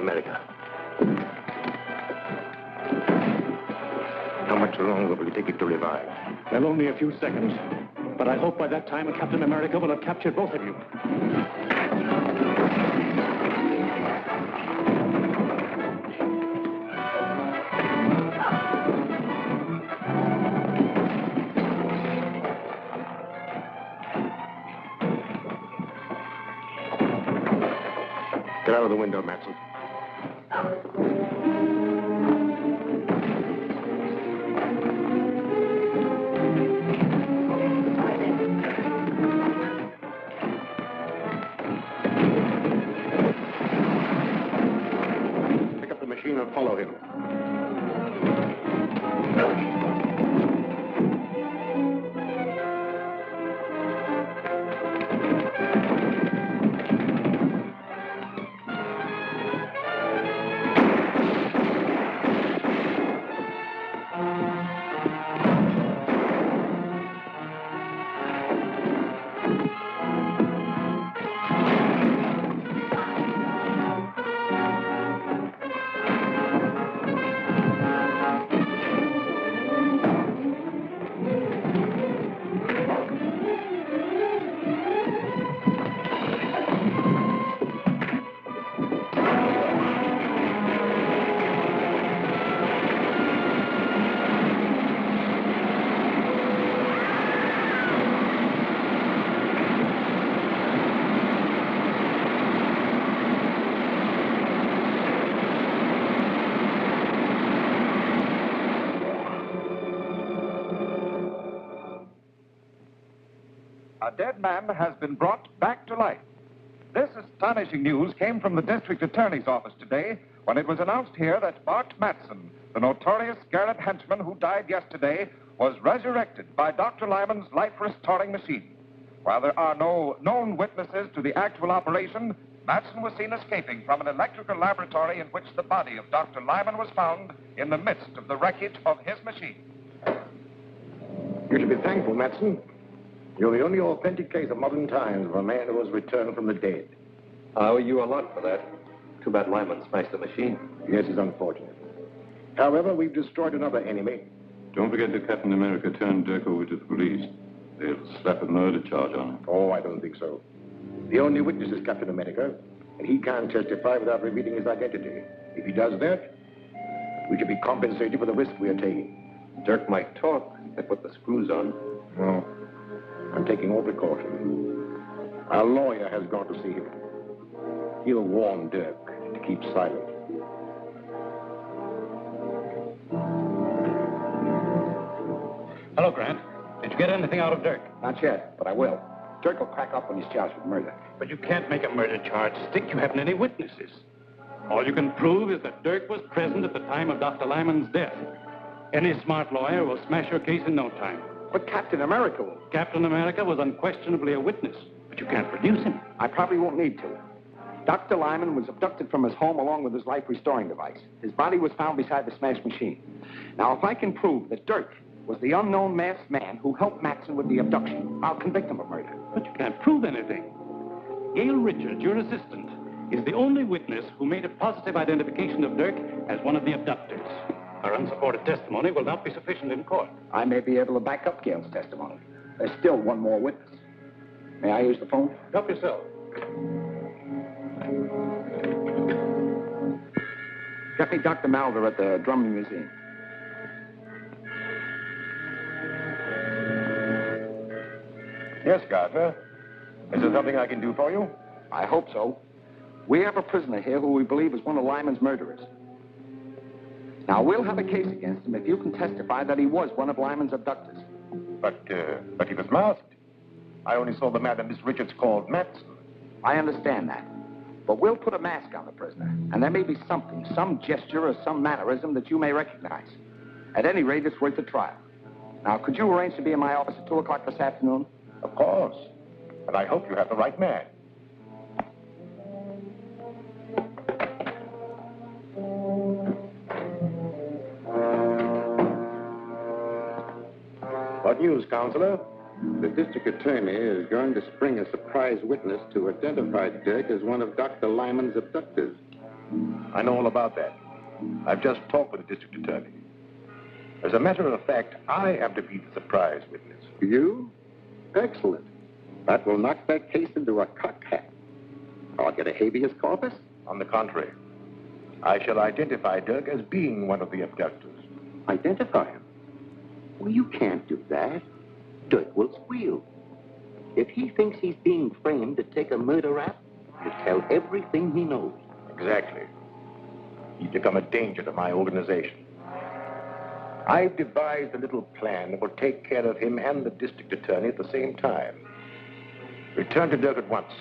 America. How much longer will it take it to revive? Well, only a few seconds. But I hope by that time Captain America will have captured both of you. Get out of the window, Matson. Pick up the machine and follow him. A dead man has been brought back to life. This astonishing news came from the district attorney's office today when it was announced here that Bart Matson, the notorious Scarlet henchman who died yesterday, was resurrected by Dr. Lyman's life-restoring machine. While there are no known witnesses to the actual operation, Matson was seen escaping from an electrical laboratory in which the body of Dr. Lyman was found in the midst of the wreckage of his machine. You should be thankful, Matson. You're the only authentic case of modern times of a man who has returned from the dead. I owe you a lot for that. Too bad Lyman smashed the machine. Yes, it's unfortunate. However, we've destroyed another enemy. Don't forget that Captain America turned Dirk over to the police. They'll slap a murder charge on him. Oh, I don't think so. The only witness is Captain America, and he can't testify without revealing his identity. If he does that, we should be compensated for the risk we are taking. Dirk might talk. They put the screws on. No. I'm taking all precautions. Our lawyer has gone to see him. He'll warn Dirk to keep silent. Hello, Grant. Did you get anything out of Dirk? Not yet, but I will. Dirk will crack up when he's charged with murder. But you can't make a murder charge stick. You haven't any witnesses. All you can prove is that Dirk was present at the time of Dr. Lyman's death. Any smart lawyer will smash your case in no time. But Captain America will. Captain America was unquestionably a witness, but you can't produce him. I probably won't need to. Dr. Lyman was abducted from his home along with his life-restoring device. His body was found beside the smashed machine. Now, if I can prove that Dirk was the unknown masked man who helped Matson with the abduction, I'll convict him of murder. But you can't prove anything. Gail Richards, your assistant, is the only witness who made a positive identification of Dirk as one of the abductors. Our unsupported testimony will not be sufficient in court. I may be able to back up Gail's testimony. There's still one more witness. May I use the phone? Help yourself. Get me Dr. Malver at the Drummond Museum. Yes, Gardner. Is there something I can do for you? I hope so. We have a prisoner here who we believe is one of Lyman's murderers. Now, we'll have a case against him if you can testify that he was one of Lyman's abductors. But he was masked. I only saw the man that Miss Richards called Matson. I understand that. But we'll put a mask on the prisoner, and there may be something, some gesture or some mannerism that you may recognize. At any rate, it's worth a trial. Now, could you arrange to be in my office at 2 o'clock this afternoon? Of course. And I hope you have the right man. What news, Counselor? The district attorney is going to spring a surprise witness to identify Dirk as one of Dr. Lyman's abductors. I know all about that. I've just talked with the district attorney. As a matter of fact, I am to be the surprise witness. You? Excellent. That will knock that case into a cocked hat. I'll get a habeas corpus? On the contrary, I shall identify Dirk as being one of the abductors. Identify him? Well, you can't do that. Dirk will squeal. If he thinks he's being framed to take a murder rap, he'll tell everything he knows. Exactly. He's become a danger to my organization. I've devised a little plan that will take care of him and the district attorney at the same time. Return to Dirk at once.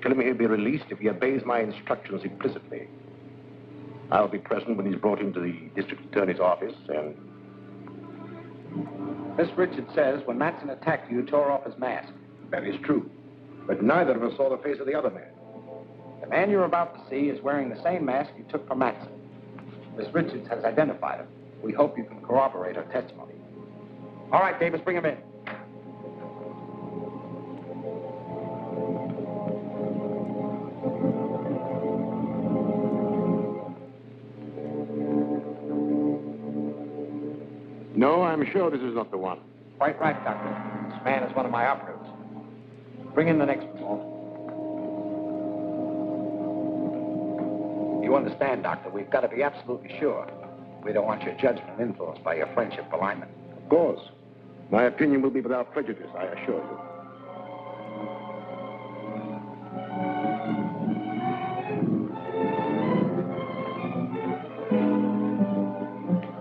Tell him he'll be released if he obeys my instructions implicitly. I'll be present when he's brought into the district attorney's office, and... Miss Richards says when Matson attacked you, tore off his mask. That is true. But neither of us saw the face of the other man. The man you're about to see is wearing the same mask you took from Matson. Miss Richards has identified him. We hope you can corroborate her testimony. All right, Davis, bring him in. No, I'm sure this is not the one. Quite right, Doctor. This man is one of my operatives. Bring in the next one, Walt. You understand, Doctor, we've got to be absolutely sure. We don't want your judgment influenced by your friendship for Lyman. Of course. My opinion will be without prejudice, I assure you.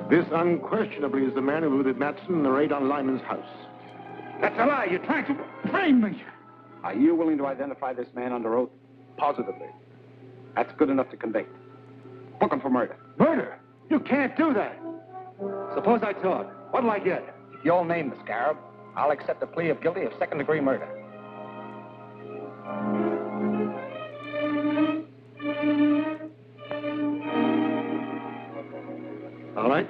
This unquestionably is the man who looted Matson in the raid on Lyman's house. That's a lie. You're trying to frame me. Are you willing to identify this man under oath? Positively. That's good enough to convict. Book him for murder. Murder? You can't do that. Suppose I talk. What'll I get? If you'll name the scarab, I'll accept a plea of guilty of second-degree murder. All right.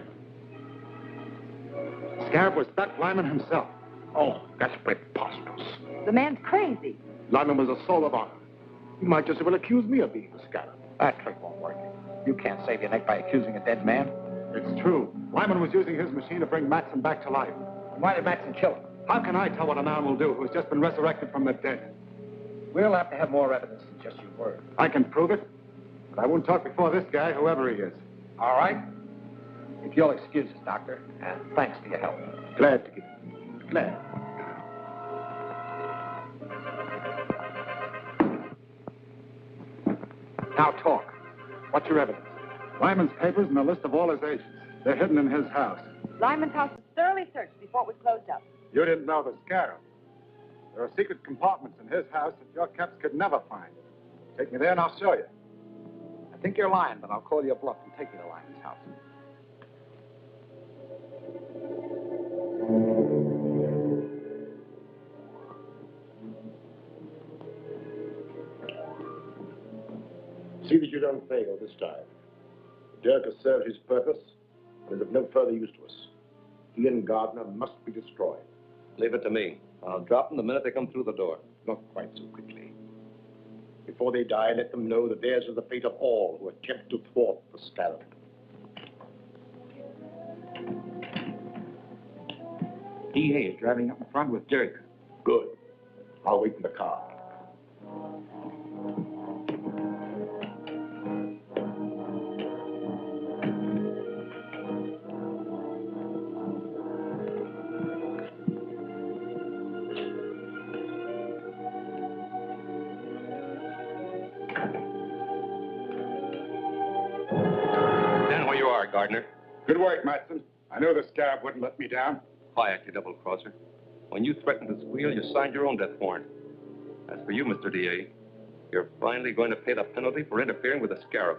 Scarab was that Lyman himself. Oh, that's preposterous. The man's crazy. Lyman was a soul of honor. He might just as well accuse me of being the scarab. That trick won't work. You can't save your neck by accusing a dead man. It's true. Lyman was using his machine to bring Matson back to life. Why did Matson kill him? How can I tell what a man will do who's just been resurrected from the dead? We'll have to have more evidence than just your word. I can prove it, but I won't talk before this guy, whoever he is. All right? If you'll excuse us, Doctor, and thanks for your help. Glad to give it. Glad. Now talk. What's your evidence? Lyman's papers and a list of all his agents. They're hidden in his house. Lyman's house was thoroughly searched before it was closed up. You didn't know the scarab. There are secret compartments in his house that your caps could never find. Take me there and I'll show you. I think you're lying, but I'll call your bluff and take you to Lyman's house. See that you don't fail this time. Dirk has served his purpose and is of no further use to us. He and Gardner must be destroyed. Leave it to me. I'll drop them the minute they come through the door. Not quite so quickly. Before they die, let them know that theirs is the fate of all who attempt to thwart the scarab. DA is driving up in front with Dirk. Good. I'll wait in the car. Stand where you are, Gardner. Good work, Matson. I knew the scarab wouldn't let me down. Quiet, you double-crosser. When you threatened to squeal, you signed your own death warrant. As for you, Mr. DA, you're finally going to pay the penalty for interfering with the scarab.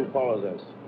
who follows us.